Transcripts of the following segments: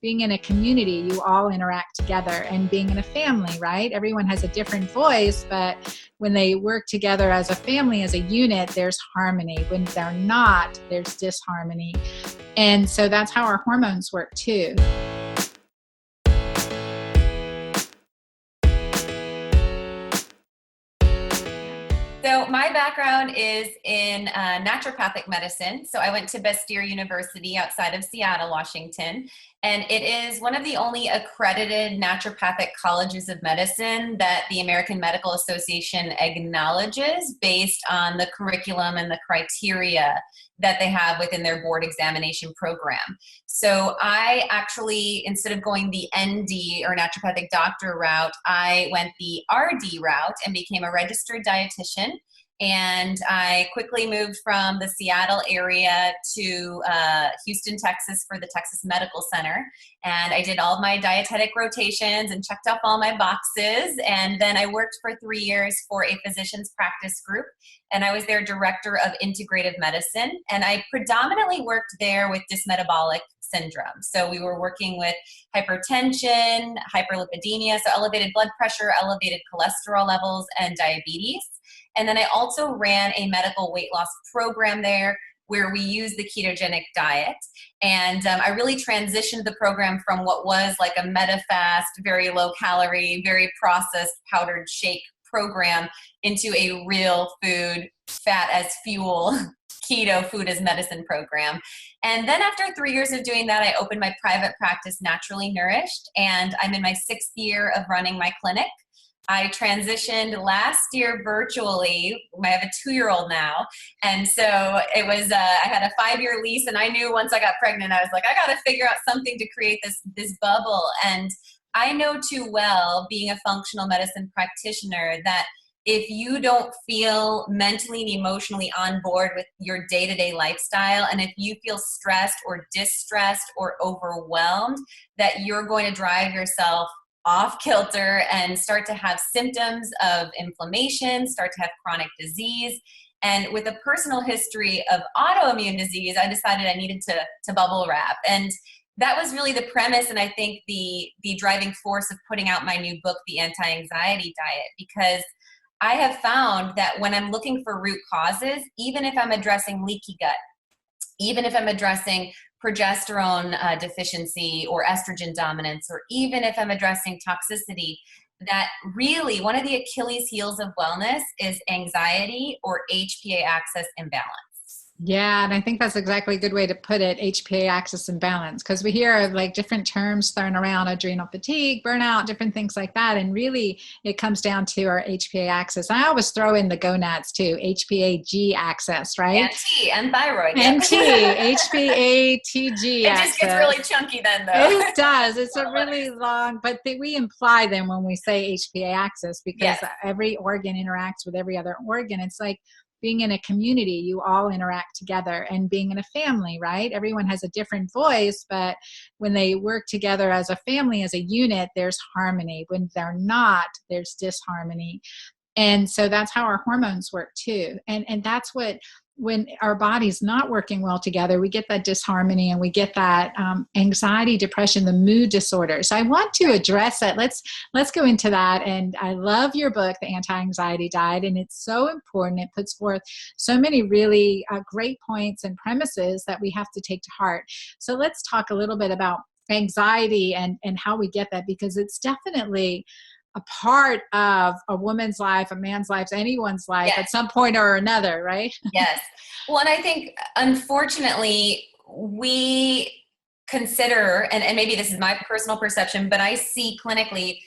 being in a community, you all interact together, and being in a family, right? Everyone has a different voice, but when they work together as a family, as a unit, there's harmony. When they're not, there's disharmony. And so that's how our hormones work too. So my background is in naturopathic medicine. So I went to Emory University outside of Seattle, Washington, and it is one of the only accredited naturopathic colleges of medicine that the American Medical Association acknowledges based on the curriculum and the criteria that they have within their board examination program. So I actually, instead of going the ND or naturopathic doctor route, I went the RD route and became a registered dietitian. And I quickly moved from the Seattle area to Houston, Texas for the Texas Medical Center. And I did all of my dietetic rotations and checked off all my boxes. And then I worked for 3 years for a physician's practice group. And I was their director of integrative medicine. And I predominantly worked there with dysmetabolic syndrome. So we were working with hypertension, hyperlipidemia, so elevated blood pressure, elevated cholesterol levels, and diabetes. And then I also ran a medical weight loss program there where we used the ketogenic diet. And I really transitioned the program from what was like a MetaFast, very low calorie, very processed powdered shake program into a real food, fat as fuel, keto food as medicine program. And then after 3 years of doing that, I opened my private practice, Naturally Nourished, and I'm in my 6th year of running my clinic. I transitioned last year virtually. I have a 2-year-old now. And so it was, I had a 5-year lease, and I knew once I got pregnant, I was like, I got to figure out something to create this bubble. And I know too well, being a functional medicine practitioner, that if you don't feel mentally and emotionally on board with your day-to-day lifestyle, and if you feel stressed or distressed or overwhelmed, that you're going to drive yourself off kilter and start to have symptoms of inflammation, start to have chronic disease. And with a personal history of autoimmune disease, I decided I needed to bubble wrap. And that was really the premise, and I think the driving force of putting out my new book, The Anti-Anxiety Diet, because I have found that when I'm looking for root causes, even if I'm addressing leaky gut, even if I'm addressing progesterone deficiency or estrogen dominance, or even if I'm addressing toxicity, that really one of the Achilles heels of wellness is anxiety or HPA axis imbalance. Yeah, and I think that's exactly a good way to put it, HPA axis imbalance, because we hear like different terms thrown around, adrenal fatigue, burnout, different things like that. And really it comes down to our HPA axis. I always throw in the gonads too, HPA-G axis, right? And thyroid. And T, HPA-TG axis. It just gets really chunky then though. It does. It's a really long, but we imply them when we say HPA axis, because every organ interacts with every other organ. It's like being in a community, you all interact together, and being in a family, right? Everyone has a different voice, but when they work together as a family, as a unit, there's harmony. When they're not, there's disharmony. And so that's how our hormones work too. And that's what, when our body's not working well together, we get that disharmony, and we get that anxiety, depression, the mood disorders. So I want to address that. Let's go into that. And I love your book, The Anti-Anxiety Diet, and it's so important. It puts forth so many really great points and premises that we have to take to heart. So let's talk a little bit about anxiety and how we get that, because it's definitely a part of a woman's life, a man's life, anyone's life at some point or another, right? Yes. Well, and I think, unfortunately, we consider, and maybe this is my personal perception, but I see clinically,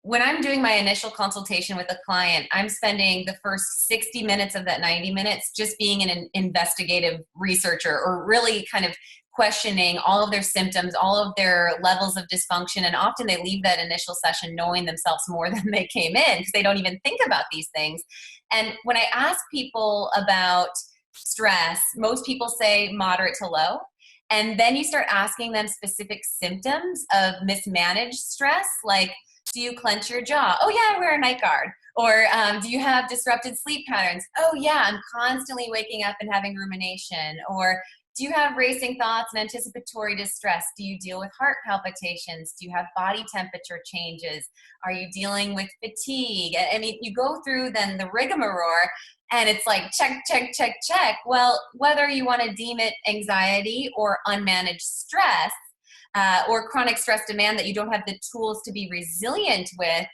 when I'm doing my initial consultation with a client, I'm spending the first 60 minutes of that 90 minutes just being an investigative researcher, or really kind of questioning all of their symptoms, all of their levels of dysfunction. And often they leave that initial session knowing themselves more than they came in, because they don't even think about these things. And when I ask people about stress, most people say moderate to low. And then you start asking them specific symptoms of mismanaged stress, like, do you clench your jaw? Oh yeah, I wear a night guard. Or do you have disrupted sleep patterns? Oh yeah, I'm constantly waking up and having rumination. Or Do you have racing thoughts and anticipatory distress? Do you deal with heart palpitations? Do you have body temperature changes? Are you dealing with fatigue? I mean, you go through then the rigmarole, and it's like check, check, check, check. Well, whether you want to deem it anxiety or unmanaged stress, or chronic stress demand that you don't have the tools to be resilient with,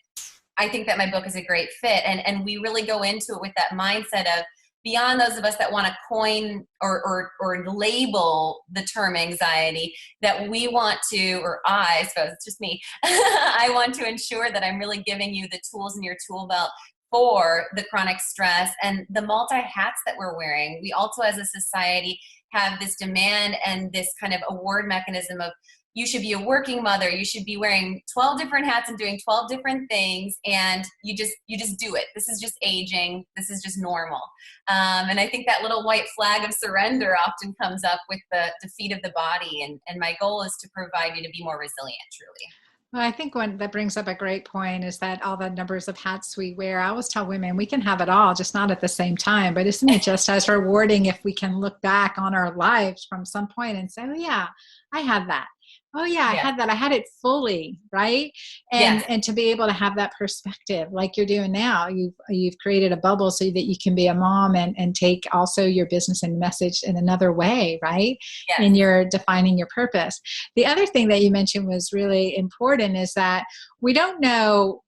I think that my book is a great fit. And we really go into it with that mindset of, beyond those of us that want to coin or label the term anxiety, that we want to, or I suppose it's just me, I want to ensure that I'm really giving you the tools in your tool belt for the chronic stress and the multi-hats that we're wearing. We also, as a society, have this demand and this kind of award mechanism of, you should be a working mother, you should be wearing 12 different hats and doing 12 different things, and you just do it. This is just aging. This is just normal. And I think that little white flag of surrender often comes up with the defeat of the body. And my goal is to provide you to be more resilient, truly. Well, I think one that brings up a great point is that all the numbers of hats we wear, I always tell women we can have it all, just not at the same time. But isn't it just as rewarding if we can look back on our lives from some point and say, oh yeah, I had that. Oh yeah, I had that. I had it fully, right? And to be able to have that perspective like you're doing now, you've created a bubble so that you can be a mom and take also your business and message in another way, right? Yes. And you're defining your purpose. The other thing that you mentioned was really important is that we don't know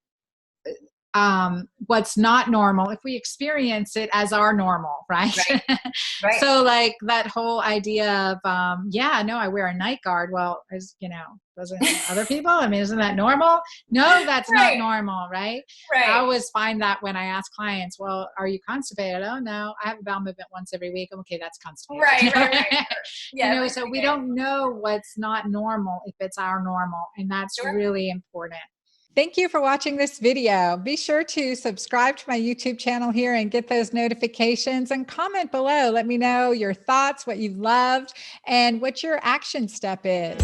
what's not normal if we experience it as our normal, right? Right. So like that whole idea of I wear a night guard. Well, doesn't other people, I mean, isn't that normal? No, that's not normal, right? I always find that when I ask clients, well, are you constipated? Oh no, I have a bowel movement once every week. Okay, that's constipated. Right. Yeah, so we don't know what's not normal if it's our normal, and that's really important. Thank you for watching this video. Be sure to subscribe to my YouTube channel here and get those notifications, and comment below. Let me know your thoughts, what you loved, and what your action step is.